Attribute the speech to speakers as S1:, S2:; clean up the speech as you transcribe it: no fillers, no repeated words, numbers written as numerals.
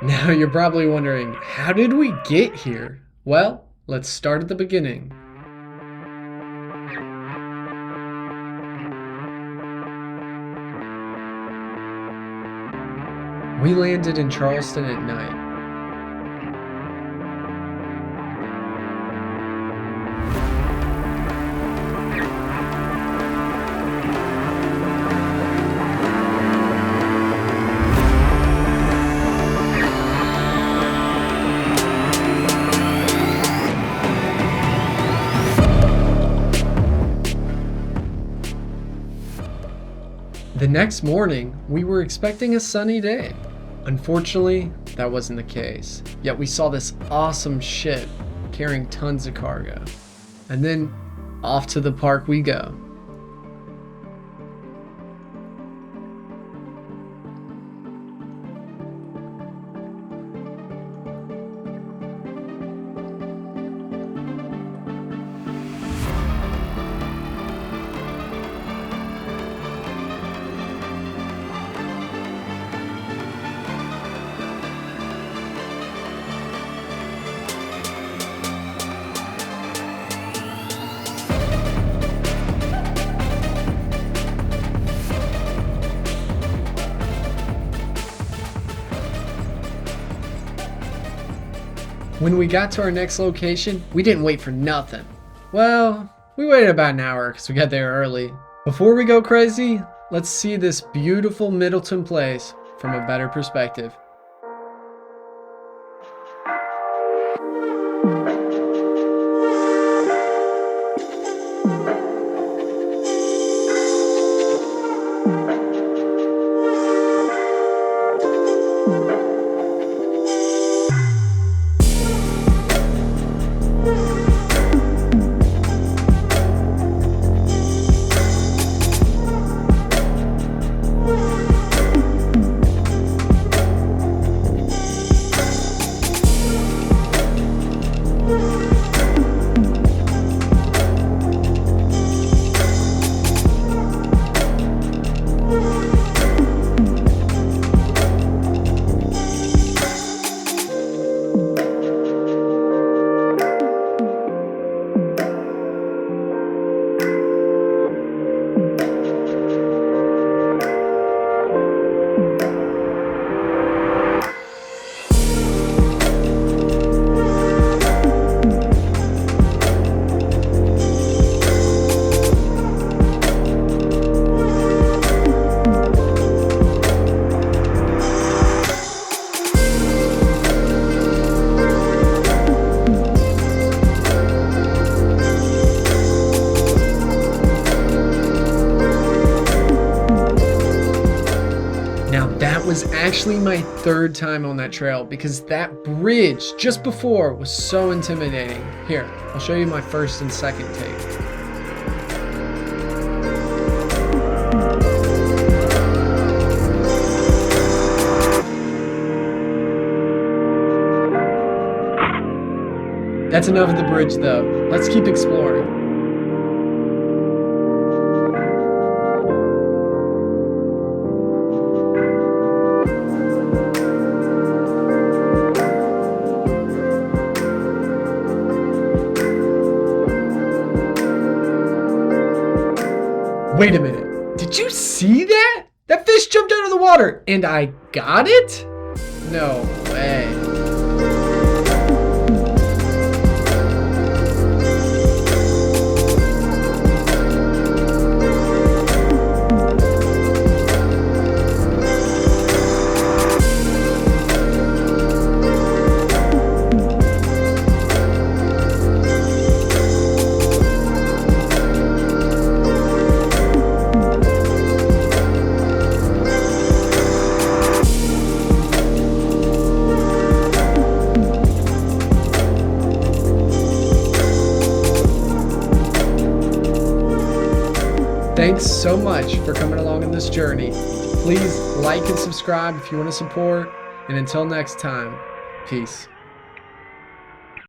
S1: Now you're probably wondering, how did we get here? Well, let's start at the beginning. We landed in Charleston at night. The next morning, we were expecting a sunny day. Unfortunately, that wasn't the case. Yet we saw this awesome ship carrying tons of cargo. And then off to the park we go. When we got to our next location, we didn't wait for nothing. Well, we waited about an hour because we got there early. Before we go crazy, let's see this beautiful Middleton place from a better perspective. Now that was actually my third time on that trail because that bridge just before was so intimidating. Here, I'll show you my first and second take. That's enough of the bridge though. Let's keep exploring. Wait a minute, did you see that? That fish jumped out of the water and I got it? No way. Thanks so much for coming along on this journey. Please like and subscribe if you want to support. And until next time, peace.